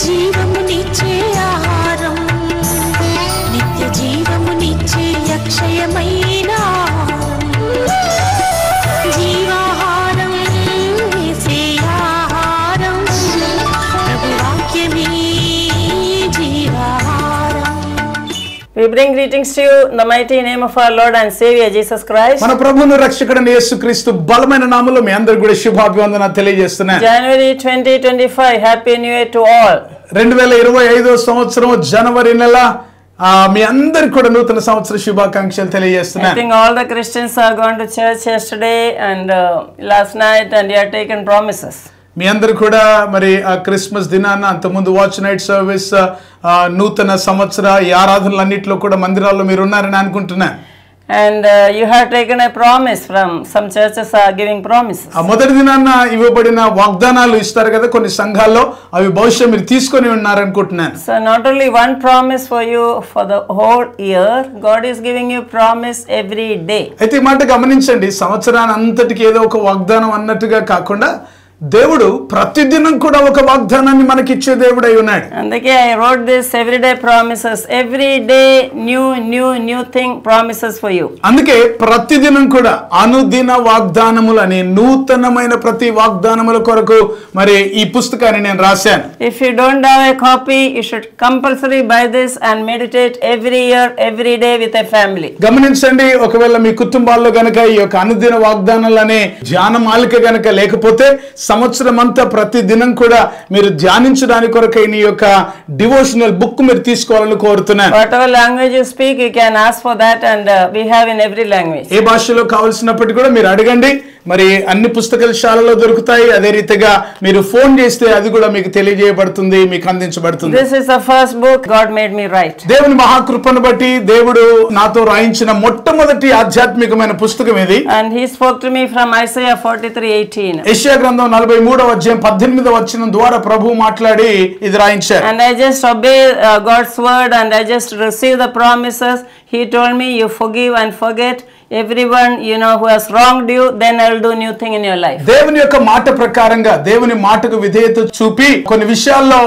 జీవమునిచ్చే ఆహారం, నిత్య జీవమునిచ్చే అక్షయమైన జీవాహారం, యేసే ఆహారం, ప్రభు వాక్యమే జీవాహారం. We bring greetings to you in the mighty name of our Lord and Savior Jesus Christ. మన ప్రభువును రక్షకుడైన యేసుక్రీస్తు బలమైన నామములో మీ అందరికీ కూడా శుభాభివందనాలు తెలియజేస్తున్నాను. January 2025, Happy New Year to all. 2025 సంవత్సరం జనవరి నెల మీ అందరికి కూడా నూతన సంవత్సర శుభాకాంక్షలు తెలియజేస్తున్నాను. I think all the Christians are going to church yesterday and last night and they are taken promises. మీ అందరు కూడా మరి క్రిస్మస్ దినాన అంతకుముందు వాచ్ నైట్ సర్వీస్ నూతన సంవత్సర ఈ ఆరాధనలన్నింటిలో కూడా మందిరాల్లో మీరు ఉన్నారని అనుకుంటున్నాను. And you have taken a promise from some churches are giving promises. మొదటి దినాన ఇవ్వబడిన వాగ్దానాలు ఇస్తారు కదా కొన్ని సంఘాల్లో, అవి బహుశా మీరు తీసుకొని ఉన్నారనుకుంటున్నాను. So not only one promise for you for the whole year, God is giving you promise every day. అయితే ఈ మాట గమనించండి, సంవత్సరాన్ని అంతటికి ఏదో ఒక వాగ్దానం అన్నట్టుగా కాకుండా దేవుడు ప్రతిదినం కూడా ఒక వాగ్దానాన్ని మనకిచ్చే దేవుడై ఉన్నాడు. అందుకే I wrote this everyday promises, every day new thing promises for you. అందుకే ప్రతిదినం కూడా అనుదిన వాగ్దానములని నూతనమైన ప్రతి వాగ్దానముల కొరకు మరి ఈ పుస్తకాన్ని నేను రాశాను. If you don't have a copy, you should compulsory buy this and meditate every year, every day with a family. గమనించండి, ఒకవేళ మీ కుటుంబాల్లో గనక ఈ యొక్క అనుదిన వాగ్దానాలనే ధ్యానమాలిక గనక లేకపోతే సంవత్సరం అంతా ప్రతి దినం కూడా మీరు ధ్యానించడానికి కొరకై ఈ యొక్క డివోషనల్ బుక్ మీరు తీసుకోవాలని కోరుతున్నాను. Whatever language you speak, you can ask for that and we have in every language. ఏ భాషలో కావాల్సినప్పటికీ కూడా మీరు అడగండి, మరి అన్ని పుస్తకాలశాలలో దొరుకుతాయి. అదే రీతిగా మీరు ఫోన్ చేస్తే అది కూడా మీకు తెలియజేయబడుతుంది, మీకు అందించబడుతుంది. This is the first book God made me write. దేవుని మహాకృపను బట్టి దేవుడు నాతో రాయించిన మొట్టమొదటి ఆధ్యాత్మికమైన పుస్తకం ఇది. And he spoke to me from Isaiah 43:18. యెషయా గ్రంథం 43వ అధ్యాయం 18వ వచనం ద్వారా ప్రభువు మాట్లాడి ఇది రాయించారు. And I just obey God's word and I just receive the promises. He told me, you forgive and forget everyone who has wronged you, then I will do new thing in your life. దేవుని యొక్క మాట ప్రకారంగా దేవుని మాటకు విధేయత చూపి కొన్ని విషయాల్లో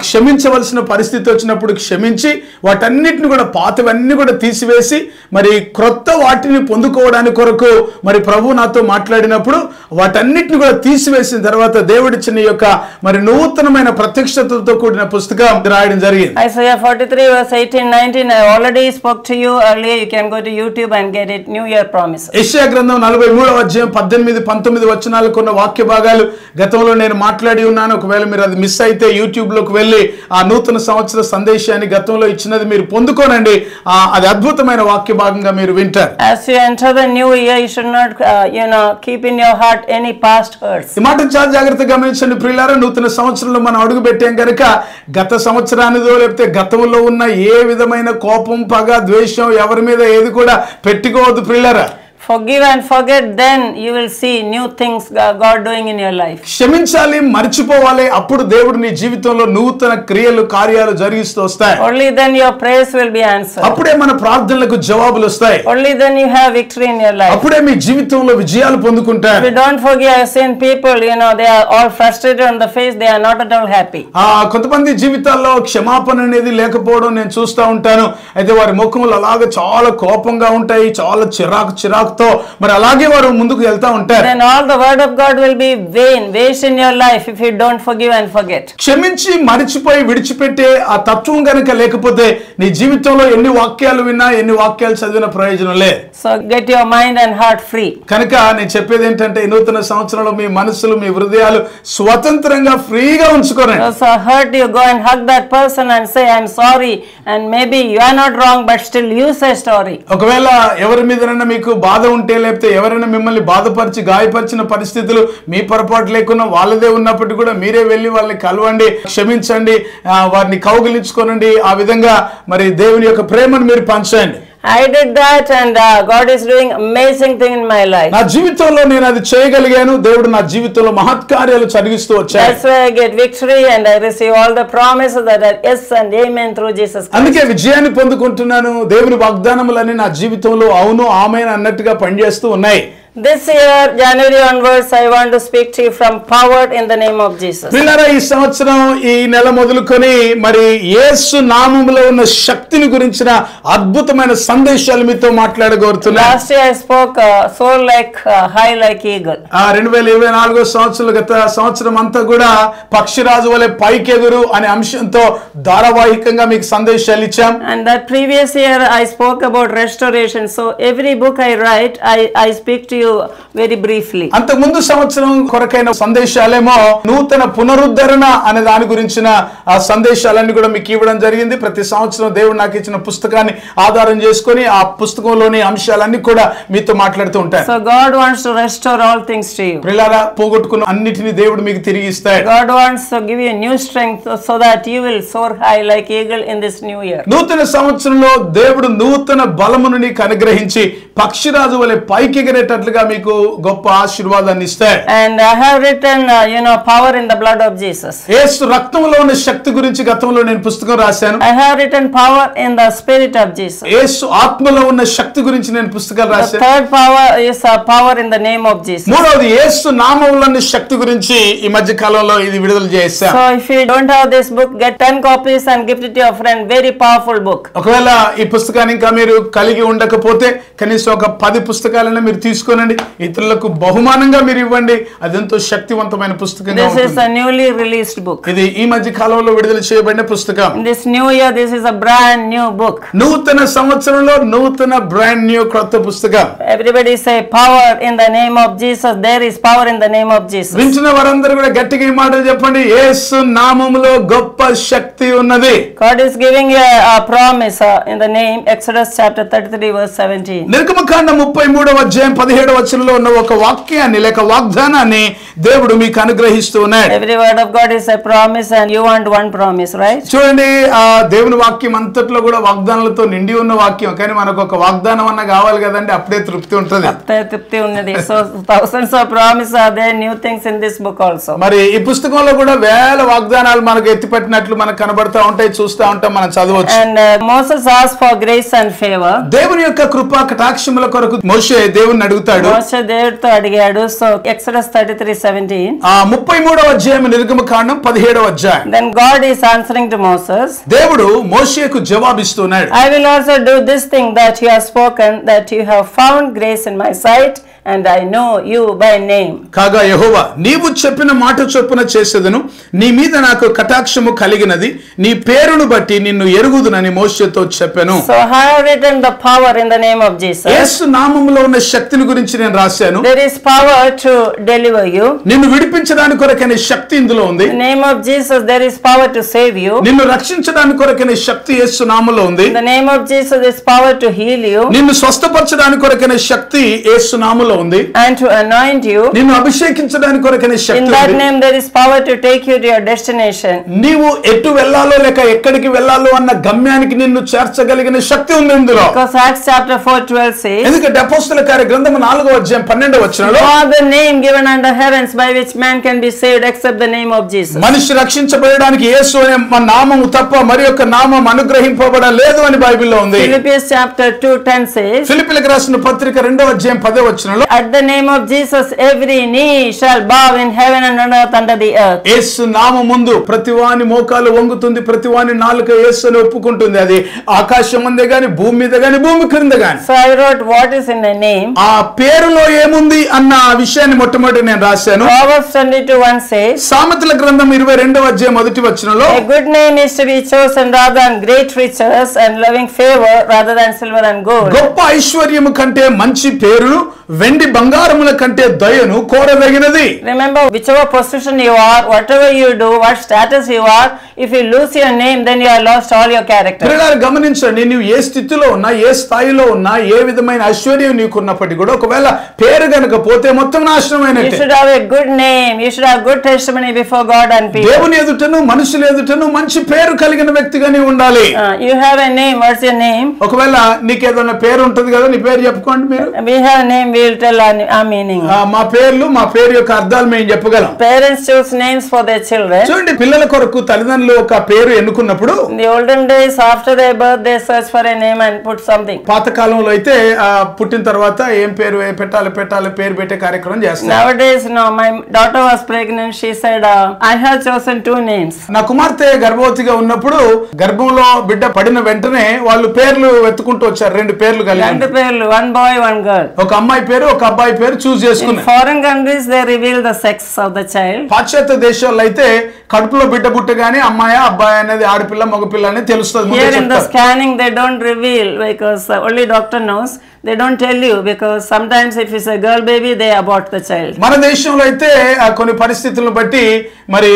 క్షమించవలసిన పరిస్థితి వచ్చినప్పుడు క్షమించి వాటన్నిటిని కూడా పాతవన్నీ కూడా తీసివేసి మరి క్రొత్త వాటిని పొందుకోవడానికి కొరకు మరి ప్రభు నాతో మాట్లాడినప్పుడు వాటన్నిటిని కూడా తీసివేసిన తర్వాత దేవుడిచ్చిన యొక్క మరి నూతనమైన ప్రత్యక్షతతో కూడిన పుస్తకం రాయడం జరిగింది. Isaiah 43 verse 18-19 I already spoke to you earlier. You can go to YouTube and get it. New Year promises. యెషయా గ్రంథం 43వ అధ్యాయం 18-19 వచనాలకు ఉన్న వాక్య భాగాలు గతంలో నేను మాట్లాడి ఉన్నాను. ఒకవేళ మీరు అది మిస్ అయితే యూట్యూబ్ లోకి వెళ్ళి ఆ నూతన సంవత్సర సందేశాన్ని గతంలో ఇచ్చినది మీరు పొందుకోనండి. అది అద్భుతమైన వాక్య భాగంగా మీరు వింటారు. As you enter the new year, you should not keep in your heart any past hurts. ఈ మాట చాలా జాగ్రత్తగా గమనించండి ప్రియులారా. నూతన సంవత్సరంలో మనం అడుగు పెట్టాం కనుక గత సంవత్సరానిదో లేకపోతే గతంలో ఉన్న ఏ విధమైన కోపం, పగ, ద్వేషం ఎవరి మీద ఏది కూడా పెట్టుకోవద్దు ప్రియులారా. Forgive and forget, then you will see new things God doing in your life. క్షమించాలి, మర్చిపోవాలి, అప్పుడు దేవుడు నీ జీవితంలో నూతన క్రియలు, కార్యాలు జరిగిస్తూ వస్తాయి. Only then your prayers will be answered. అప్పుడే మన ప్రార్థనలకు జవాబులు వస్తాయి. Only then you have victory in your life. అప్పుడే మీ జీవితంలో విజయాలు పొందుకుంటారు. If you don't forgive, I have seen people, they are all frustrated on the face, they are not at all happy. కొంతమంది జీవితాల్లో క్షమాపణ అనేది లేకపోవడం నేను చూస్తూ ఉంటాను. అయితే వారి ముఖములు అలాగే చాలా కోపంగా ఉంటాయి, చాలా చిరాకుతో మరి అలాగే వారు ముందుకు వెళ్తా ఉంటారు. Then all the word of God will be waste in your life if you don't forgive and forget. క్షమించి మరిచిపోయి విడిచిపెట్టే ఆ తత్వం గనుక లేకపోతే నీ జీవితంలో ఎన్ని వాక్యాలు విన్నా, ఎన్ని వాక్యాలు చదివిన ప్రయోజనం లేదు. So get your mind and heart free. కనుక నేను చెప్పేది ఏంటంటే ఈ నూతన సంవత్సరంలో మీ మనసులు, మీ హృదయాలు స్వతంత్రంగా ఫ్రీగా ఉంచుకోరండి. Those who hurt you, go and hug that person and say I'm sorry, and maybe you are not wrong but still you say sorry. ఒకవేళ ఎవరి మీదనన్నా మీకు బాధ ఉంటే, లేకపోతే ఎవరైనా మిమ్మల్ని బాధపరిచి గాయపరిచిన పరిస్థితులు మీ పొరపాటు లేకుండా వాళ్ళదే ఉన్నప్పటికీ కూడా మీరే వెళ్ళి వాళ్ళని కలవండి, క్షమించండి, వారిని కౌగిలించుకోనండి. ఆ విధంగా మరి దేవుని యొక్క ప్రేమను మీరు పంచండి. I did that, and God is doing amazing thing in my life. నా జీవితంలో నేను అది చేయగలిగాను, దేవుడు నా జీవితంలో మహత్కార్యాలు జరిగిస్తూ వచ్చాడు. That's why I get victory and I receive all the promises that are yes and amen through Jesus Christ. అందుకే విజయాన్ని పొందుకుంటున్నాను. దేవుని వాగ్దానములన్నీ నా జీవితంలో అవును ఆమేన్ అన్నట్టుగా పనిచేస్తూ ఉన్నాయి. This year, January onwards, I want to speak to you from power in the name of Jesus. పిల్లరా, ఈ సంవత్సరం ఈ నెల మొదలుకొని మరి యేసు నామములో ఉన్న శక్తిని గురించిన అద్భుతమైన సందేశాలు మీతో మాట్లాడగోరుతున్నా. Last year I spoke soar like high like eagle. 2024 సంవత్సరం గత సంవత్సరం అంతా కూడా పక్షిరాజు వలె పైకెగురు అనే అంశంతో ధారావాహికంగా మీకు సందేశాలు ఇచ్చాం. And that previous year I spoke about restoration. So every book I write, I speak to you very briefly. అంతకు ముందు సంవత్సరం కొరకైన సందేశాలేమో నూతన పునరుద్ధరణ అనే దాని గురించిన ఆ సందేశాలన్నీ కూడా మీకు ఇవ్వడం జరిగింది. ప్రతి సంవత్సరం దేవుడు నాకు ఇచ్చిన పుస్తకాన్ని ఆధారం చేసుకొని ఆ పుస్తకంలోని అంశాలన్నీ కూడా మీతో మాట్లాడుతూ ఉంటాను. So God wants to restore all things to you. ప్రియులారా, పోగొట్టుకున్న అన్నిటిని దేవుడు మీకు తిరిగి ఇస్తాడు. God wants to give you new strength so that you will soar high like eagle in this new year. నూతన సంవత్సరంలో దేవుడు నూతన బలమును నీకు అనుగ్రహించి పక్షిరాజు వలె పైకి ఎగిరేటట్లుగా మీకు గొప్ప ఆశీర్వాదాన్ని ఇస్తాడు. And I have written power in the blood of Jesus. యేసు రక్తంలో ఉన్న శక్తి గురించి గతంలో నేను పుస్తకం రాశాను. I have written power in the spirit of Jesus. యేసు ఆత్మలో ఉన్న శక్తి గురించి నేను పుస్తకాలు The రాశాను. third power is power in the name of Jesus. మూడవది యేసు నామములో ఉన్న శక్తి గురించి ఈ మధ్య కాలంలో ఇది విడుదల చేశాను. So if you don't have this book, get 10 copies and give it to your friend. Very powerful book. ఒకవేళ ఈ పుస్తకాన్ని ఇంకా మీరు కలిగి ఉండకపోతే కనీసం ఒక 10 పుస్తకాలను మీరు తీసుకోనండి, ఇతరులకు బహుమానంగా మీరు ఇవ్వండి. అదెంతో శక్తివంతమైన పుస్తకంగా This is ఉంటుంది. a newly released book. ఇది ఈ మధ్య కాలంలో విడుదల చేయబడిన పుస్తకం. In this new year, this is a brand new book. నూతన సంవత్సరంలో నూతన బ్రాండ్ న్యూ క్రొత్త పుస్తకం. Everybody say power in the name of Jesus. There is power in the name of Jesus. వింటున్న వారందరూ కూడా గట్టిగా ఈ మాటలు చెప్పండి. యేసు నామములో గొప్ప శక్తి ఉన్నది. God is giving you a promise in the name Exodus chapter 33 verse 17. నిర్గమకాండ 33వ అధ్యాయం 17వ వచనంలో ఉన్న ఒక వాక్యాన్ని లేక వాగ్దానాన్ని దేవుడు మీకు అనుగ్రహిస్తూ ఉన్నాడు. Every word of God is a promise and you want one promise, right? చూడండి, ఆ దేవుని వాక్యం అంతట్లో కూడా వాగ్దానాలతో నిండి ఉన్న వాక్యం. కానీ మనకు ఒక వాగ్దానం అన్న కావాలి కదండి, అప్పుడే తృప్తి ఉంటుంది. తృప్తి ఉన్నది. So thousands of promises are there, new things in this book also. మరి ఈ పుస్తకంలో కూడా వేల వాగ్దానాలు మనకు ఎత్తిపెట్టినట్లు మనకు కనబడతా ఉంటాయి, చూస్తూ ఉంటాం, మనం చదవచ్చు. And Moses asked for grace and favor. దేవుని యొక్క కృపా కటాక్షముల కొరకు మోషే దేవుని అడుగుతాడు. మోషే దేవుడితో అడిగాడు. So Exodus 33:17. 33వ అధ్యాయం నిర్గమకాండం 17వ అధ్యాయం. Then God is answering to Moses. దేవుడు మోషేకు జవాబిస్తున్నాడు. I will also do this thing that you have spoken, that you have found grace in my sight, and I know you by name. కాగా యెహోవా, నీవు చెప్పిన మాట చొప్పున చేసేదను, నీ మీద నాకు కటాక్షము కలిగినది, నీ పేరును బట్టి నిన్ను ఎరుగుదునని మోషేతో చెప్పెను. So I have written the power in the name of Jesus. యేసు నామములో ఉన్న శక్తిని గురించి నేను రాశాను. There is power to deliver you. నిన్ను విడిపించడానికి కొరకైన శక్తి ఇందులో ఉంది. In the name of Jesus there is power to save you. నిన్ను రక్షించడానికి కొరకైన శక్తి యేసు నామములో ఉంది. In the name of Jesus there is power to heal you. నిన్ను స్వస్థపరచడానికి కొరకైన శక్తి యేసు నామములో ఉంది. And to anoint you. నిన్ను అభిషేకించడానికి కొరకైన In శక్తి that ఉంది. name there is power to take you to your destination. నీవు ఎటు వెళ్ళాలో లేక ఎక్కడికి వెళ్ళాలో అన్న గమ్యానికి నిన్ను చేర్చగలిగిన శక్తి ఉంది ఇందులో. Because Acts chapter 4:12 says, ఎందుకంటే అపోస్తల కార్య గ్రంథము 4వ అధ్యాయం 12వ వచనంలో no other name given under heavens by which man can be saved except the name of Jesus. మనిషి రక్షించబడడానికి యేసు అనే నామము తప్ప మరి యొక్క నామం అనుగ్రహింపబడలేదు అని బైబిల్లో ఉంది. Philippians chapter 2:10 says, ఫిలిప్పీయులకు రాసిన పత్రిక 2వ అధ్యాయం 10వ వచనంలో at the name of Jesus every knee shall bow in heaven and on earth under the earth. యేసు నామము ముందు ప్రతివాని మోకాలు వంగుతుంది, ప్రతివాని నాలుక యేసుని ఒప్పుకుంటుంది. అది ఆకాశం ముందే గాని, భూమి మీద గాని, భూమి క్రింద గాని. So I wrote what is in the name. ఆ పేరులో ఏముంది అన్న విషయాన్ని మొట్టమొదటి నేను రాశాను. Proverbs 22:1 says, సామెతల గ్రంథం 22వ అధ్యాయం 1వ వచనంలో a good name is to be chosen rather than great riches and loving favor rather than silver and gold. గొప్ప ఐశ్వర్యము కంటే మంచి పేరు వెండి బంగారముల కంటే దయను కోరదగినది. Remember, whichever position you are, whatever you do, what status you are, if you lose your name, then you have lost all your character. పిల్లలు గమనించండి, నువ్వు ఏ స్థితిలో ఉన్నా, ఏ స్థాయిలో ఉన్నా, ఏ విధమైన ఐశ్వర్యం నీకున్నప్పటికీ కూడా ఒకవేళ పేరు గనుక పోతే మొత్తం You నాశనమైనట్టే. should have a good name. You should have good testimony before God and people. దేవుని ఎదుటను మనుషుల ఎదుటను మంచి పేరు కలిగిన వ్యక్తిగా నీవు ఉండాలి. You have a name. What's your name? ఒకవేళ నీకు ఏదైనా పేరు ఉంటది కదా, నీ పేరు చెప్పుకోండి మీరు. We have a name. We will tell our meaning. మా పేరు యొక్క అర్థాలు మేము చెప్పగలం. Parents choose names for their children. చూడండి, పిల్లల కొరకు తల్లిదండ్రులు ఒక పేరు ఎన్నుకున్నప్పుడు In the olden days, after their birth, they search for a name and put something. పాతకాలంలో అయితే పుట్టిన తర్వాత ఏం పేరు పెట్టాలి పేరు పెట్టే కార్యక్రమం చేస్తారు. Nowadays, no. My daughter was pregnant. She said, I have chosen 2 names. నా కుమార్తె గర్భవతిగా ఉన్నప్పుడు గర్భంలో బిడ్డ పడిన వెంటనే వాళ్ళు పేర్లు వెతుకుంటూ వచ్చారు. 2 పేర్లు కలిగి 2 పేర్లు, 1 boy, 1 girl. ఒక అమ్మాయి పేరు ఒక అబ్బాయి పేరు చూస్ In చేసుకున్నారు. foreign countries, they reveal the sex of the child. పాశ్చాత్య దేశాల్లో అయితే కడుపులో బిడ్డ పుట్టగానే అమ్మాయి అబ్బాయి అనేది ఆడపిల్ల మగపిల్ల అనేది తెలుస్తుంది. Here in the scanning, they don't reveal because only doctor knows. They don't tell you because sometimes if it's a girl baby, they abort the child. మన దేశంలో అయితే కొన్ని పరిస్థితులను బట్టి మరి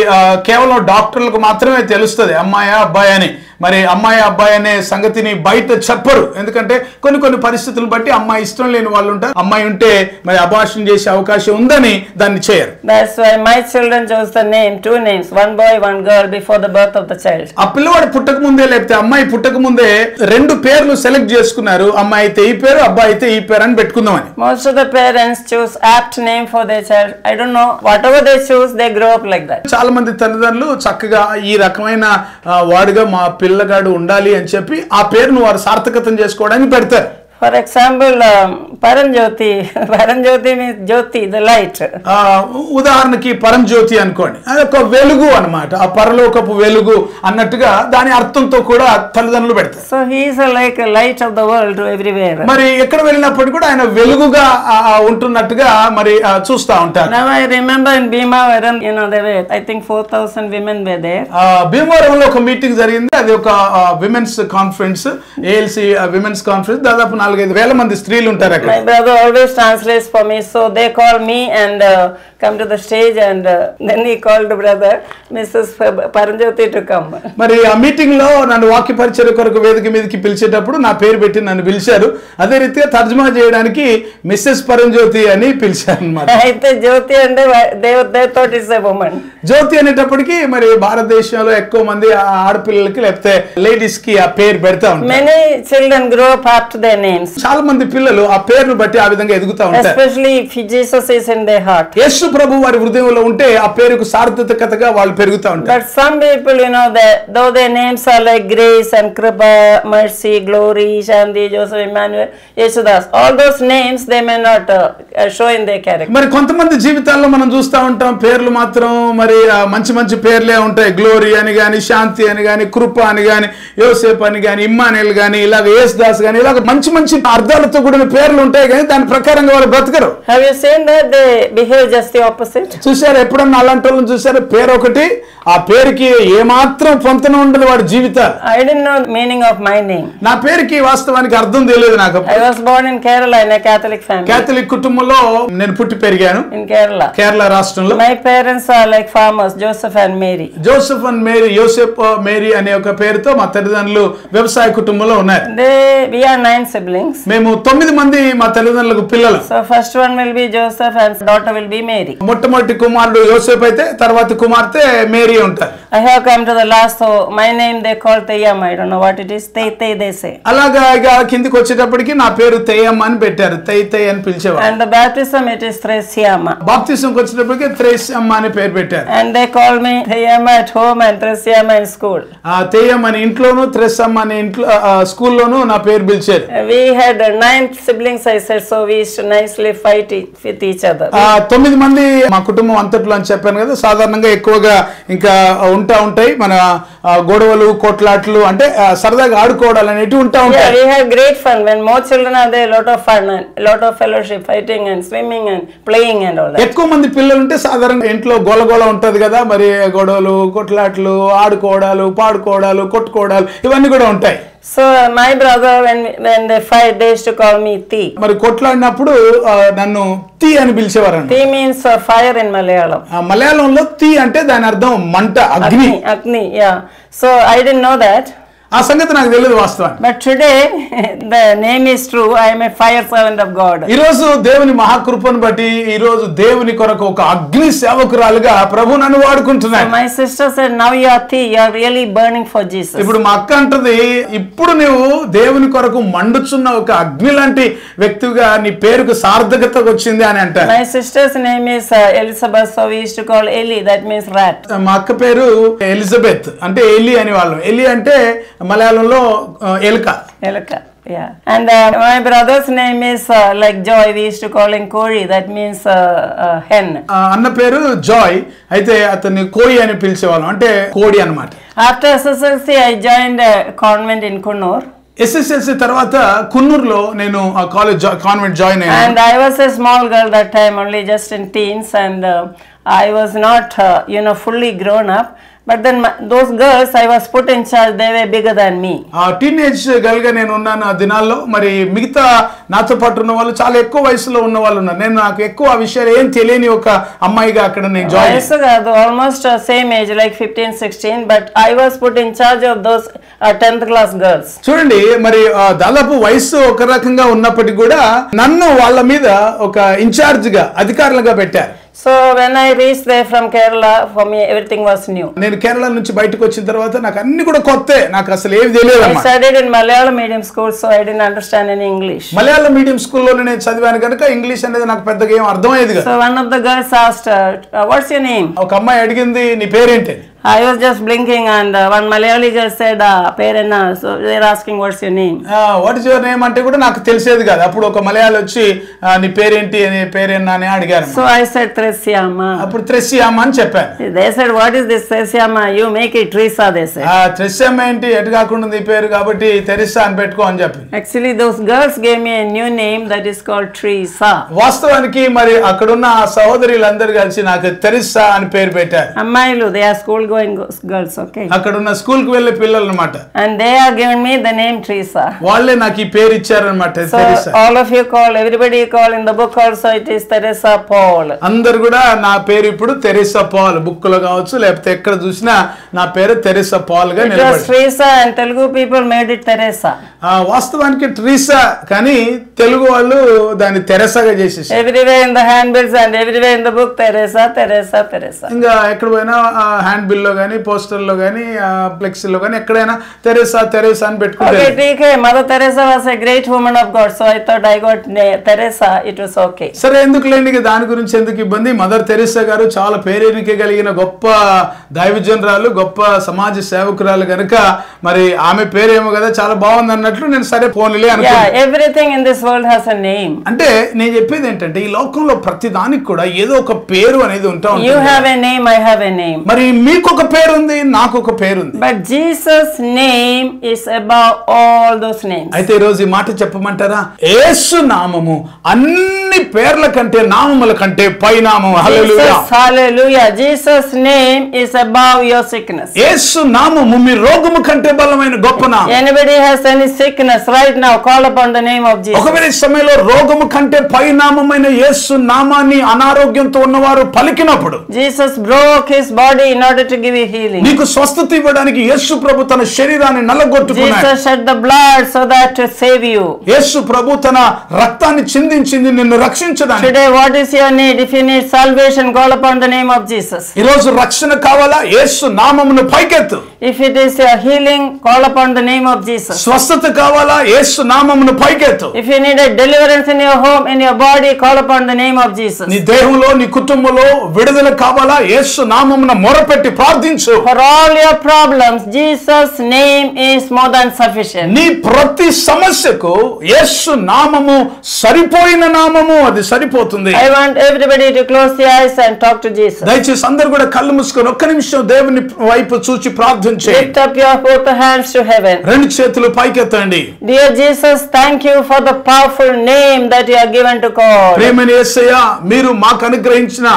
కేవలం డాక్టర్లకు మాత్రమే తెలుస్తుంది అమ్మాయి అబ్బాయి అని. మరి అమ్మాయి అబ్బాయి అనే సంగతిని బయట చెప్పరు. ఎందుకంటే కొన్ని పరిస్థితులను బట్టి అమ్మాయి ఇష్టం లేని వాళ్ళు ఉంటారు. అమ్మాయి ఉంటే మరి అబార్షన్ చేసే అవకాశం ఉందని దాన్ని చేయరు. That's why my children chose the name, 2 names, 1 boy, 1 girl before the birth of the child. ఆ పిల్లవాడు పుట్టక ముందే లేకపోతే అమ్మాయి పుట్టక ముందే 2 పేర్లు సెలెక్ట్ చేసుకున్నారు. అమ్మాయి అయితే ఈ పేరు, అబ్బాయి అయితే ఈ పేరు అని పెట్టుకుందామని. Most of the parents choose apt name for their child. I don't know, whatever they choose, they grow up like that. చాలా మంది తల్లిదండ్రులు చక్కగా ఈ రకమైన వాడుగా మా పిల్లగాడు ఉండాలి అని చెప్పి ఆ పేరును వారు సార్థకతం చేసుకోవడానికి పెడతారు. For example, Paranjyoti. Paranjyoti means Jyoti, the light. ఉదాహరణకి పరంజ్యోతి అనుకోండి, అది ఒక వెలుగు అన్నమాట. ఆ పరలోకపు వెలుగు అన్నట్టుగా దాని అర్థంతో కూడా తల్లిదండ్రులు పెడతారు. So he is like a light of the world to everywhere. మరి ఎక్కడ వెళ్ళినప్పుడు కూడా ఆయన వెలుగుగా ఉంటున్నట్టుగా మరి చూస్తా ఉంటారు. Now I remember in Bhimavaram, there were I think 4,000 women were there. భీమవరంలో ఒక మీటింగ్ జరిగింది. అది ఒక women's conference, ALC women's conference. దాదాపు 4-5 మంది స్త్రీలు ఉంటారు అక్కడ. My brother always translates for me, so they call me and come to the stage, and then he called the brother Mrs. Paranjyoti to come. మరి ఆ మీటింగ్ లో నన్ను వాక్య పరిచర్య కొరకు వేదిక మీదకి పిలిచేటప్పుడు నా పేరు పెట్టి నన్ను పిలిచారు. అదే రీతిగా తర్జుమా చేయడానికి మిస్సెస్ పరంజ్యోతి అని పిలిచారు అన్నమాట. అయితే జ్యోతి అంటే they thought it's a woman. జ్యోతి అనేటప్పటికి మరి భారతదేశంలో ఎక్కువ మంది ఆడపిల్లలకి లేకపోతే లేడీస్ కి ఆ పేరు పెడతా ఉంటారు. Many children grow up after their names. చాలా మంది పిల్లలు ఆ పేరును బట్టి ఆ విధంగా ఎదుగుతా ఉంటారు. Especially if Jesus is in their heart. యేసు ప్రభు వారి హృదయంలో ఉంటే ఆ పేరుకు సార్థకతగా వాళ్ళు పెరుగుతా ఉంటారు. But some people, though their names are like Grace and Kripa, Mercy, Glory, Shanti, Joseph, Emmanuel, Yesudas, all those names they may not show in their character. మరి కొంతమంది జీవితాల్లో మనం చూస్తూ ఉంటాం, పేర్లు మాత్రం మరి మంచి పేర్లే ఉంటాయి. గ్లోరీ అని గాని, శాంతి అని గాని, కృప అని గాని, యోసేపు అని గాని, ఇమ్మానుయేల్ గాని, ఇలాగ యేసుదాస్ గాని, ఇలాగ మంచి అర్థాలతో కూడిన పేర్లు ఉంటాయి కానీ దాని ప్రకారంగా వాళ్ళు బ్రతకరు. Have you seen that they behave just the opposite? చూసారు ఎప్పుడన్నా అలాంటి వాళ్ళని చూసారు? పేరు ఒకటి, ఆ పేరుకి ఏమాత్రం పొంతన ఉండదు వాడి జీవితాలు. I didn't know the meaning of my name. నా పేరుకి వాస్తవానికి అర్థం తెలియదు నాకు. I was born in Kerala in a Catholic family. Catholic కుటుంబంలో నేను పుట్టి పెరిగాను In Kerala. కేరళ రాష్ట్రంలో. My parents are like farmers, Joseph and Mary. Joseph and Mary, Yosef Mary అనే ఒక పేరుతో మా తల్లిదండ్రులు వ్యవసాయ కుటుంబంలో ఉన్నారు. We are 9 siblings. మేము 9 మంది మా తల్లిదండ్రులకు పిల్లలు. So first one will be Joseph and daughter will be Mary. మొట్టమొదటి కుమారుడు యోసేపు అయితే తర్వాత కుమార్తె మేరీ ఉంటారు. I have come to the last, so my name they call Teyam. I don't know what it is. Tey they say. అలాగా ఇక కిందికి వచ్చేటప్పటికి నా పేరు తెయ్యమ్మ అని పెట్టారు. తై అని పిలిచేవారు. And the baptism it is Thresiyama. బాప్తిజంకి వచ్చేటప్పటికి త్రేస్యమ్మ అని పేరు పెట్టారు. And they call me Theyama at home and Thresiyama in school. తెయ్యమ్మ అని ఇంట్లోను, త్రెస్సమ్మ అని ఇంట్లో స్కూల్లోను నా పేరు పిలిచారు. We had 9 siblings, I said, so we used to nicely fight with each other. 9 మంది మా కుటుంబం అంతట్లో అని చెప్పాను కదా. సాధారణంగా ఎక్కువగా ఇంకా ఉంటాయి మన గొడవలు, కొట్లాట్లు, అంటే సరదాగా ఆడుకోవడాలు అనేవి ఉంటాయి. We had great fun. When more children are there, lot of fun and lot of fellowship, fighting and swimming and playing and all that. ఎక్కువ మంది పిల్లలు ఉంటే సాధారణంగా ఇంట్లో గోల ఉంటది కదా. మరి గొడవలు, కొట్లాట్లు, ఆడుకోవడాలు, పాడుకోవడాలు, కొట్టుకోవడాలు ఇవన్నీ కూడా ఉంటాయి. So my brother, when they fight, they used to call me Ti. మరి కొట్లాడినప్పుడు నన్ను తీ అని పిలిచేవారండి. Ti means fire in Malayalam. మలయాళంలో తీ అంటే దాని అర్థం మంట, అగ్ని. Agni, yeah. So I didn't know that. ఆ సంగతి నాకు తెలియదు వాస్తవాన్ని. But today the name is true. I am a fire servant of God. ఈ రోజు దేవుని మహాకృపను బట్టి ఈ రోజు దేవుని కొరకు ఒక అగ్ని సేవకురాలుగా ప్రభు నన్ను వాడుకుంటున్నాడు. So my sister said, now you are Ti, you are really burning for Jesus. ఇప్పుడు మా అక్క అంటది, ఇప్పుడు నువ్వు దేవుని కొరకు మండుచున్న ఒక అగ్ని లాంటి వ్యక్తిగా నీ పేరుకు సార్థకత వచ్చింది అని అంటారు. My sister's name is Elizabeth, so we used to call Eli, that means rat. మా అక్క పేరు ఎలిజబెత్, అంటే ఎలి అని వాళ్ళం. ఎలి అంటే మలయాళంలో ఎలుక. Elka, yeah. And my brother's name is like Joy, we used to call him Kori, that means hen. అన్న పేరు జాయ్, అయితే అతన్ని కోయి అని పిలిచేవాళ్ళం, అంటే కోడి అన్నమాట. After SSLC, I joined a convent in Kunnur. SSLC తర్వాత కున్నూరులో నేను కాన్వెంట్ జాయిన్ అయ్యాను. And I was a small girl that time, only just in teens, and I was not, fully grown up. But then those girls I was put in charge, they were bigger than me. Teenage girl గా నేను ఉన్నాను ఆ దినాల్లో. మరి మిగతా నాతో పాటు ఉన్న వాళ్ళు చాలా ఎక్కువ వయసులో ఉన్న వాళ్ళు ఉన్నారు. నేను నాకు ఎక్కువ ఆ విషయాలు ఏం తెలియని ఒక అమ్మాయిగా అక్కడ నేను జాయిన్ అయ్యాను. Almost same age, like 15, 16, but I was put in charge of those 10th class girls. చూడండి, మరి దాదాపు వయసు ఒక రకంగా ఉన్నప్పటికీ కూడా నన్ను వాళ్ళ మీద ఒక ఇన్ఛార్జ్ గా, అధికారులుగా పెట్టారు. So when I reached there from Kerala, for me everything was new. నేను కేరళ నుంచి బయటకు వచ్చిన తర్వాత నాకు అన్ని కూడా కొత్తే, నాకు అసలు ఏమీ తెలియదు. I studied in Malayalam medium school, so I didn't understand any English. Malayalam medium స్కూల్లో నేను చదివాను కనుక ఇంగ్లీష్ అనేది నాకు పెద్దగా ఏం అర్థమయ్యేది కాదు. So one of the girls asked, what's your name? ఒక అమ్మాయి అడిగింది, నీ పేరేంటి? I was just blinking, and one Malayali girl said, Perenna. So they're asking, what's your name? What is your name అంటే కూడా నాకు తెలిసేది కాదు. అప్పుడు ఒక మలయాళి వచ్చి నీ పేరేంటి అని, పేరేనా అని అడిగారు. So I said Tresiama. అప్పుడు త్రెసియామా అని చెప్పాను. They said, what is this Tresiama? You make it Teresa, they said. త్రెసియామా ఏంటి, ఎటు కాకుండా నీ పేరు కాబట్టి తెరిసా అని పెట్టుకో అని చెప్పి. Actually those girls gave me a new name that is called Teresa. వాస్తవానికి మరి అక్కడున్న ఆ సహోదరులందరూ కలిసి నాకు తెరిసా అని పేరు పెట్టారు. అమ్మాయిలు, they are school going girls, okay. అక్కడున్న స్కూల్ కి వెళ్ళే పిల్లలు అన్నమాట. And they are giving me the name Teresa. వాళ్ళే నాకు ఈ పేరు ఇచ్చారన్నమాట, Teresa. So all of you call, everybody call, in the book also it is Teresa Paul. అందరు కూడా నా పేరు ఇప్పుడు తెరిసా పాల్, బుక్ లో కావచ్చు లేకపోతే ఎక్కడ చూసినా నా పేరు తెరిసా పాల్ గా నిలబడింది. Teresa and Telugu people made it Teresa. వాస్తవానికి ట్రీసా, కానీ తెలుగు వాళ్ళు దాన్ని తెరసాగా చేసేసారు. Everywhere in the handbills and everywhere in the book Teresa, Teresa, Teresa. ఇంకా ఎక్కడ పోయినా హ్యాండ్ బిల్ లో గానీ, పోస్టర్ లో గానీ, ఫ్లెక్సీ లో గానీ ఎక్కడైనా తెరేసా తెరేసా అని పెట్టుకుంటారు. Okay, ठीक है. Mother Teresa was a great woman of God, so I thought I got Teresa. It was okay. సరే, ఎందుకు లేని దాని గురించి ఎందుకు ఇబ్బంది. మదర్ తెరేసా గారు చాలా పేరెనిక కలిగిన గొప్ప దైవజనరాలు, గొప్ప సమాజ సేవకురాలు కనుక మరి ఆమె పేరేమో కదా చాలా బాగుంది అన్నట్లు నేను సరే పోనీలే అనుకున్నాను. Yeah, everything in this world has a name. అంటే నేను చెప్పేది ఏంటంటే ఈ లోకంలో ప్రతి దానికి కూడా ఏదో ఒక పేరు అనేది ఉంటా ఉంటుంది. You have a name, I have a name. మరి మీకు ఒక పేరు ఉంది, నాకు ఒక పేరు ఉంది. But Jesus' name is above all those names. అయితే ఈ రోజు ఈ మాట చెప్పమంటారా? యేసు నామము అన్ని పేర్ల కంటే, నామముల కంటే పై నామము. హల్లెలూయా, హల్లెలూయా. Jesus' name is above your sickness. యేసు నామము మీ రోగము కంటే బలమైన గొప్ప నామము. Anybody has any sickness right now, call upon the name of Jesus. ఒకవేళ ఈ సమయంలో రోగము కంటే పై నామమైన యేసు నామాన్ని అనారోగ్యంతో ఉన్నవారు పలికినప్పుడు, Jesus broke his body in order to give you healing. నీకు స్వస్థత ఇవ్వడానికి యేసు ప్రభు తన శరీరాన్ని నలగొట్టుకున్నాడు. Jesus shed the blood so that to save you. యేసు ప్రభు తన రక్తాన్ని చిందించింది నిన్ను రక్షించడానికి. Today what is your need? If you need salvation, call upon the name of Jesus. ఈ రోజు రక్షణ కావాలా? యేసు నామమును పైకెత్తు. If it is your healing, call upon the name of Jesus. స్వస్థత కావాలా? యేసు నామమును పైకెత్తు. If you need a deliverance in your home, in your body, call upon the name of Jesus. నీ దేహంలో, నీ కుటుంబంలో విడుదల కావాలా? యేసు నామమున మొరపెట్టి ప్రార్థించు. For all your problems, Jesus' name is more than sufficient. నీ ప్రతి సమస్యకు యేసు నామము సరిపోయిన నామము, అది సరిపోతుంది. I want everybody to close their eyes and talk to Jesus. దయచేసి అందరూ కూడా కళ్ళు మూసుకొని ఒక్క నిమిషం దేవుని వైపు చూచి ప్రార్థన చేయండి. Lift up your both hands to heaven. రెండు చేతులు పైకెత్తండి. Dear Jesus, thank you for the powerful name that you have given to God. ప్రేమని యేసయ్య, మీరు మాకు అనుగ్రహించిన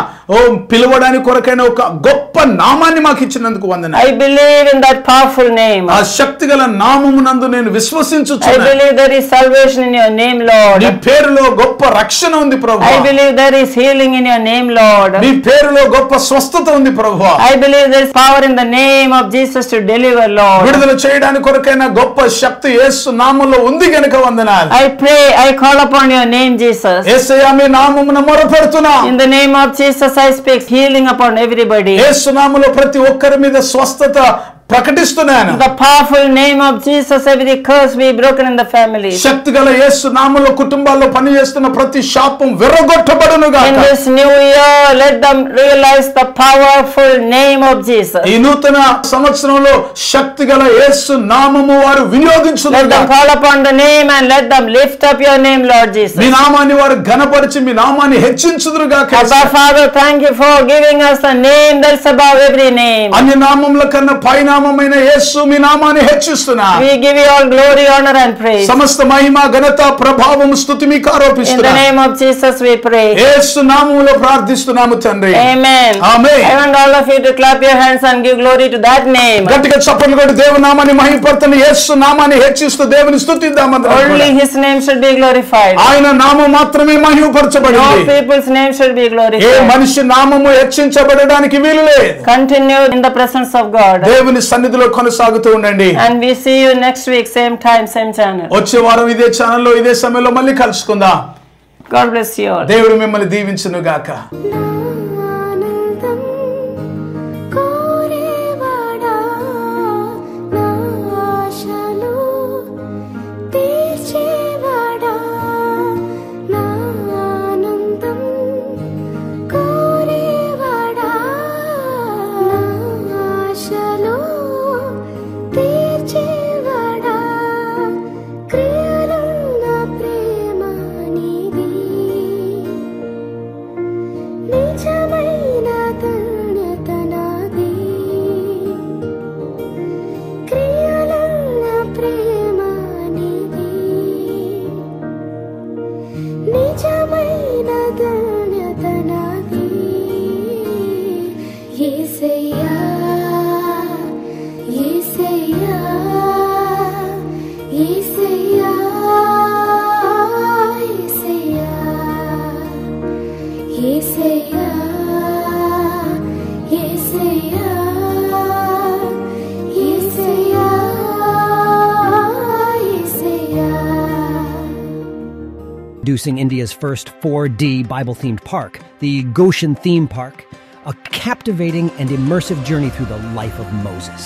పిలవడానికి కొరకైన ఒక గొప్ప నామాన్ని నామాన్ని మాకు ఇచ్చినందుకు వందనాలు. I believe in that powerful name. ఆ శక్తిగల నామమునందు నేను I విశ్వసించుచున్నాను. believe there is salvation in your name, Lord. నీ పేరులో గొప్ప రక్షణ ఉంది ప్రభువా. I believe there is healing in your name, Lord. నీ పేరులో గొప్ప స్వస్థత ఉంది ప్రభువా. I believe there is power in the name of Jesus to deliver, Lord. విడుదల చేయడానికి కొరకైన గొప్ప శక్తి యేసు నామములో ఉంది గనుక వందనాలు. I pray, I call upon your name, Jesus. యేసయ్యా మీ నామమున మొరపెడుతున్నా. In the name of Jesus, I speak healing upon everybody. యేసు నామములో ప్రతి ఒక్కరి మీద స్వస్థత ప్రకటిస్తున్నాను. In the powerful name of Jesus, every curse be broken in the family. శక్తిగల యేసు నామములో కుటుంబాల్లో పనిచేస్తున్న ప్రతి శాపం విరగొట్టబడును In గాక. this new year, let them realize the powerful name of Jesus. ఈ నూతన సంవత్సరంలో శక్తిగల యేసు నామము వారు వినియోగించును Let them గాక. call upon the name and let them lift up your name, Lord Jesus. మీ నామాన్ని వారు ఘనపరిచి మీ నామాన్ని హెచ్చించుదురు గాక. Abba Father, thank you for giving us a name that's above every name. అన్ని నామముల కన్నా పై నామమైన యేసు మీ నామాన్ని హెచ్చిస్తున్నా. We give you all glory, honor and praise. సమస్త మహిమ ఘనత ప్రభావం స్తుతి మీకు In the ఆరోపిస్తున్నా. name of Jesus we pray. యేసు నామములో ప్రార్థిస్తున్నాము తండ్రి. Amen. Amen. I want all of you to clap your hands and give glory to that name. గట్టిగా చప్పట్లు కొట్టి దేవుని నామాన్ని మహిమపడుతున్న యేసు నామాన్ని హెచ్చిస్తూ దేవుని స్తుతిద్దామందరం. Only his name should be glorified. ఆయన నామం మాత్రమే No మహిమపరచబడింది. people's name should be A glorified. మనిషి నామము హెచ్చించబడడానికి వీలు లేదు. Continue in the presence of God. దేవుని సన్నిధిలో కొనసాగుతూ ఉండండి. And we see you next week, same time, same channel. వచ్చే వారం ఇదే ఛానల్లో ఇదే సమయంలో మళ్ళీ కలుసుకుందాం. God bless you all. దేవుడు మిమ్మల్ని దీవించును గాక. ఆనందం కోరేవాడా నా ఆశలు తీర్చేవాడా నా ఆనందం కోరేవాడా నా ఆశలు తీర్చేవాడా క్రియలున్న ప్రేమ నీది నిజమైన ధన్యత నాది క్రియలున్న ప్రేమ నీది నిజమైన ధన్యత నాది యేసయ్యా యేసయ్యా యేసయ్యా యేసయ్యా యేసయ్యా యేసయ్యా యేసయ్యా Introducing India's first 4D Bible-themed park, the Goshen Theme Park, a captivating and immersive journey through the life of Moses.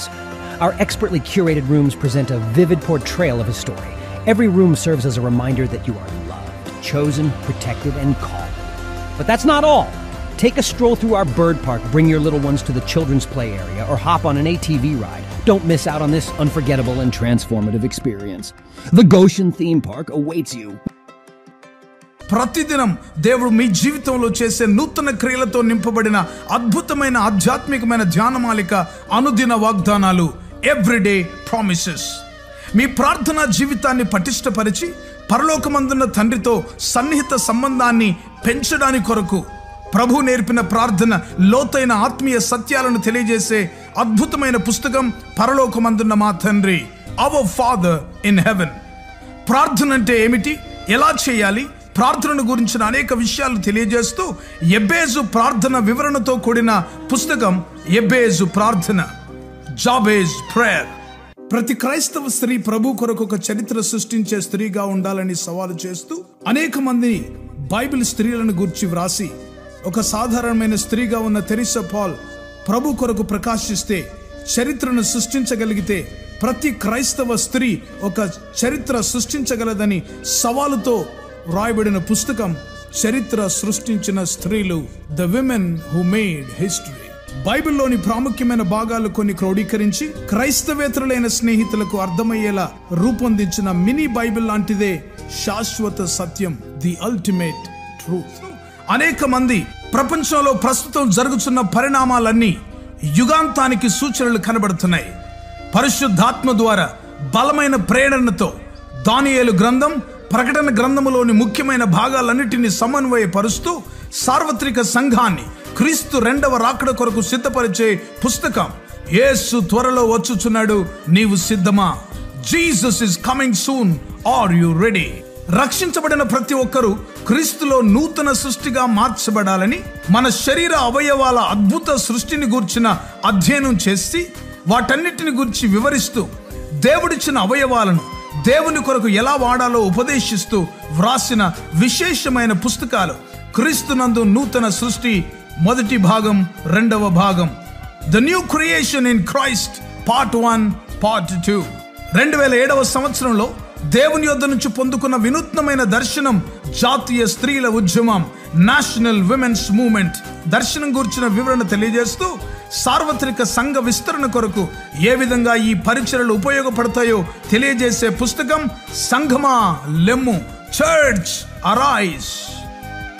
Our expertly curated rooms present a vivid portrayal of his story. Every room serves as a reminder that you are loved, chosen, protected, and called. But that's not all. Take a stroll through our bird park, bring your little ones to the children's play area, or hop on an ATV ride. Don't miss out on this unforgettable and transformative experience. The Goshen Theme Park awaits you. ప్రతిదినం దేవుడు మీ జీవితంలో చేసే నూతన క్రియలతో నింపబడిన అద్భుతమైన ఆధ్యాత్మికమైన ధ్యానమాలిక అనుదిన వాగ్దానాలు ఎవ్రీడే ప్రామిసెస్. మీ ప్రార్థనా జీవితాన్ని పటిష్టపరిచి పరలోకమందున్న తండ్రితో సన్నిహిత సంబంధాన్ని పెంచడానికి కొరకు ప్రభు నేర్పిన ప్రార్థన లోతైన ఆత్మీయ సత్యాలను తెలియజేసే అద్భుతమైన పుస్తకం పరలోకమందున్న మా తండ్రి, అవర్ ఫాదర్ ఇన్ హెవెన్. ప్రార్థన అంటే ఏమిటి, ఎలా చేయాలి, ప్రార్థనను గురించిన అనేక విషయాలు తెలియజేస్తూ ఎబ్బేజు ప్రార్థన వివరణతో కూడిన పుస్తకం ఎబ్బేజు ప్రార్థన, జాబేజ్ ప్రేయర్. ప్రతి క్రైస్తవ స్త్రీ ప్రభు కొరకు ఒక చరిత్ర సృష్టించే స్త్రీగా ఉండాలని సవాలు చేస్తూ అనేక మంది బైబిల్ స్త్రీలను గురించి వ్రాసి ఒక సాధారణమైన స్త్రీగా ఉన్న తెరిసా పాల్ ప్రభు కొరకు ప్రకాశిస్తే చరిత్రను సృష్టించగలిగితే ప్రతి క్రైస్తవ స్త్రీ ఒక చరిత్ర సృష్టించగలదని సవాలుతో రాయబడిన పుస్తకం చరిత్ర సృష్టించిన స్త్రీలు, the women who made history. బైబిల్లోని ప్రాముఖ్యమైన భాగాలు కొన్ని క్రోడీకరించి క్రైస్తవేతరులైన స్నేహితులకు అర్థమయ్యేలా రూపొందించిన మినీ బైబిల్ లాంటిదే శాశ్వత సత్యం, ది అల్టిమేట్ ట్రూత్. అనేక మంది ప్రపంచంలో ప్రస్తుతం జరుగుతున్న పరిణామాలన్నీ యుగాంతానికి సూచనలు కనబడుతున్నాయి. పరిశుద్ధాత్మ ద్వారా బలమైన ప్రేరణతో దానియేలు గ్రంథం, ప్రకటన గ్రంథములోని ముఖ్యమైన భాగాలన్నిటినీ సమన్వయపరుస్తూ సార్వత్రిక సంఘాన్ని, క్రీస్తు రెండవ రాకడ కొరకు సిద్ధపరిచే పుస్తకం. యేసు త్వరలో వచ్చుచున్నాడు, నీవు సిద్ధమా? Jesus is coming soon, are you ready? రక్షించబడిన ప్రతి ఒక్కరూ క్రీస్తులో నూతన సృష్టిగా మార్చబడాలని మన శరీర అవయవాల అద్భుత సృష్టిని గూర్చిన అధ్యయనం చేసి వాటన్నిటిని గురించి వివరిస్తూ దేవుడిచ్చిన అవయవాలను దేవుని కొరకు ఎలా వాడాలో ఉపదేశిస్తూ వ్రాసిన విశేషమైన పుస్తకాలు క్రీస్తునందు నూతన సృష్టి మొదటి భాగం, రెండవ భాగం. The new creation in Christ part 1, part 2. 2007వ సంవత్సరంలో దేవుని యొద్ద నుంచి పొందుకున్న వినూత్నమైన దర్శనం జాతీయ స్త్రీల ఉద్యమం, నేషనల్ విమెన్స్ మూవ్మెంట్ దర్శనం గురించిన వివరణ తెలియజేస్తూ సార్వత్రిక సంఘ విస్తరణ కొరకు ఏ విధంగా ఈ పరిచర్యలు ఉపయోగపడతాయో తెలియజేసే పుస్తకం సంఘమా లెమ్ము, చర్చ్ అరైజ్.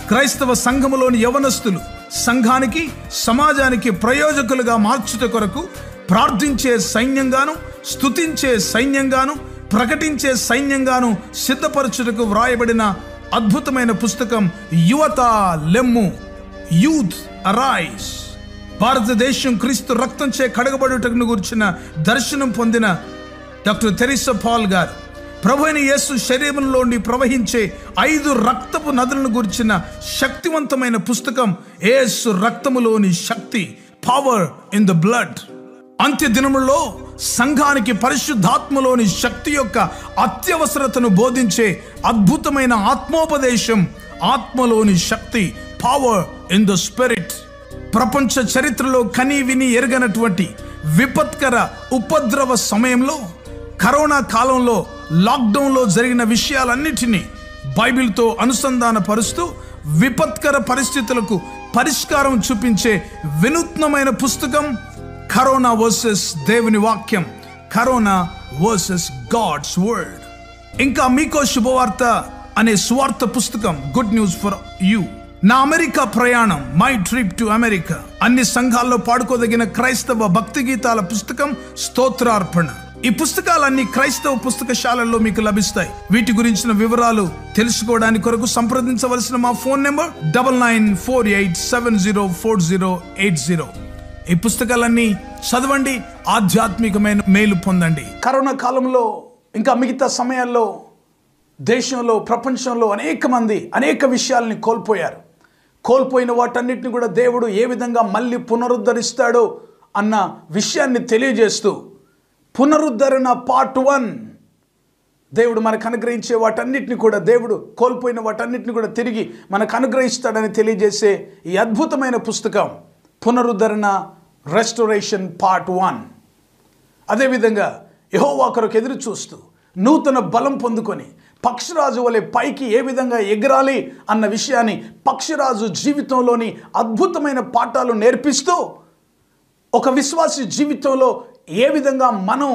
క్రైస్తవ సంఘములోని యవనస్తులు సంఘానికి, సమాజానికి ప్రయోజకులుగా మార్చుట కొరకు ప్రార్థించే సైన్యంగాను, స్తుతించే సైన్యంగాను, ప్రకటించే సైన్యంగాను సిద్ధపరచుటకు వ్రాయబడిన అద్భుతమైన పుస్తకం యువత లెమ్ము, యూత్ అరైజ్. భారతదేశం క్రీస్తు రక్తంచే కడగబడుటకు గురించిన దర్శనం పొందిన డాక్టర్ తెరిసా పాల్ గారు ప్రభువైన యేసు శరీరంలోని ప్రవహించే 5 రక్తపు నదులను గురించిన శక్తివంతమైన పుస్తకం యేసు రక్తములోని శక్తి, పవర్ ఇన్ ద బ్లడ్. అంత్య దినములలో సంఘానికి పరిశుద్ధాత్మలోని శక్తి యొక్క అత్యవసరతను బోధించే అద్భుతమైన ఆత్మోపదేశం, ఆత్మలోని శక్తి, పవర్ ఇన్ ద స్పిరిట్. ప్రపంచ చరిత్రలో కని విని ఎరగనటువంటి విపత్కర ఉపద్రవ సమయంలో, కరోనా కాలంలో, లాక్డౌన్లో జరిగిన విషయాలన్నిటినీ బైబిల్తో అనుసంధాన పరుస్తూ విపత్కర పరిస్థితులకు పరిష్కారం చూపించే వినూత్నమైన పుస్తకం కరోనా వర్సెస్ దేవుని వాక్యం, కరోనా వర్సెస్ గాడ్స్ వర్డ్. ఇంకా మీకో శుభవార్త అనే సువార్త పుస్తకం, గుడ్ న్యూస్ ఫర్ యూ. నా అమెరికా ప్రయాణం, మై ట్రిప్ టు అమెరికా. అన్ని సంఘాల్లో పాడుకోదగిన క్రైస్తవ భక్తి గీతాల పుస్తకం స్తోత్రార్పణ. ఈ పుస్తకాలన్నీ క్రైస్తవ పుస్తకశాలల్లో మీకు లభిస్తాయి. వీటి గురించిన వివరాలు తెలుసుకోవడానికి కొరకు సంప్రదించవలసిన మా ఫోన్ నెంబర్ 9948704080. ఈ పుస్తకాలన్నీ చదవండి, ఆధ్యాత్మికమైన మేలు పొందండి. కరోనా కాలంలో ఇంకా మిగతా సమయాల్లో దేశంలో, ప్రపంచంలో అనేక మంది అనేక విషయాల్ని కోల్పోయారు. కోల్పోయిన వాటన్నిటిని కూడా దేవుడు ఏ విధంగా మళ్ళీ పునరుద్ధరిస్తాడో అన్న విషయాన్ని తెలియజేస్తూ పునరుద్ధరణ పార్ట్ 1, దేవుడు మనకు అనుగ్రహించే వాటన్నిటిని కూడా, దేవుడు కోల్పోయిన వాటన్నిటిని కూడా తిరిగి మనకు అనుగ్రహిస్తాడని తెలియజేసే ఈ అద్భుతమైన పుస్తకం పునరుద్ధరణ, రెస్టోరేషన్ పార్ట్ 1. అదేవిధంగా యెహోవా కొరకు ఎదురు చూస్తూ నూతన బలం పొందుకొని పక్షిరాజు వలె పైకి ఏ విధంగా ఎగరాలి అన్న విషయాన్ని పక్షిరాజు జీవితంలోని అద్భుతమైన పాఠాలు నేర్పిస్తూ ఒక విశ్వాసి జీవితంలో ఏ విధంగా మనం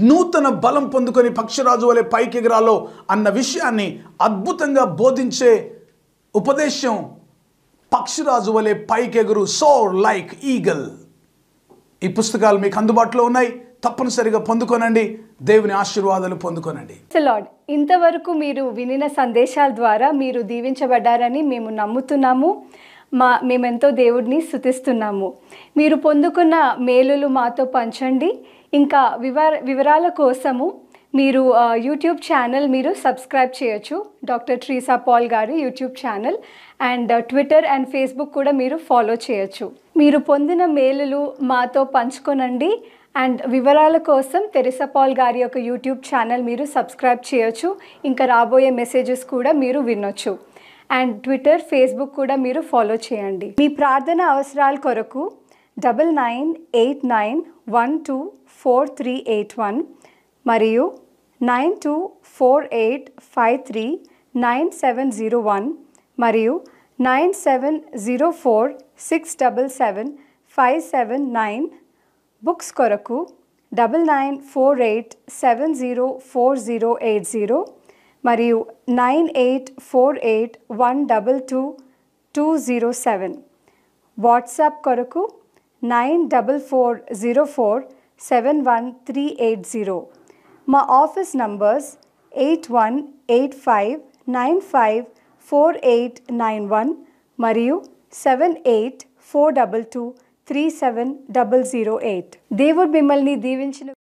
నూతన బలం పొందుకొని పక్షిరాజు వలె పైకి ఎగరాలో అన్న విషయాన్ని అద్భుతంగా బోధించే ఉపదేశం పక్షిరాజు వలె పైకెగురు, సోర్ లైక్ ఈగల్. ఈ పుస్తకాలు మీకు అందుబాటులో ఉన్నాయి, తప్పనిసరిగా పొందుకోనండి. దేవుని ఆశీర్వాదాలు పొందుకోనండి. లార్డ్, ఇంతవరకు మీరు వినిన సందేశాల ద్వారా మీరు దీవించబడ్డారని మేము నమ్ముతున్నాము. మేమెంతో దేవుడిని స్తుతిస్తున్నాము. మీరు పొందుకున్న మేలులు మాతో పంచండి. ఇంకా వివరాల కోసము మీరు యూట్యూబ్ ఛానల్ మీరు సబ్స్క్రైబ్ చేయొచ్చు, డాక్టర్ తెరిసా పాల్ గారి YouTube channel. And Twitter and Facebook కూడా మీరు ఫాలో చేయొచ్చు. మీరు పొందిన మేలులు మాతో పంచుకొనండి. అండ్ వివరాల కోసం తెరిసా పాల్ గారి యొక్క యూట్యూబ్ ఛానల్ మీరు సబ్స్క్రైబ్ చేయొచ్చు. ఇంకా రాబోయే మెసేజెస్ కూడా మీరు వినొచ్చు. అండ్ ట్విట్టర్, ఫేస్బుక్ కూడా మీరు ఫాలో చేయండి. మీ ప్రార్థన అవసరాల కొరకు 9989124381 మరియు 9248539701 మరియు 9704677579. బుక్స్ కొరకు 9948704080 మరియు 9848122207. వాట్సాప్ కొరకు 9404713880. మా ఆఫీస్ నంబర్స్ 8185954891 మరియు 78 4223708. దేవుడు మిమ్మల్ని దీవించిన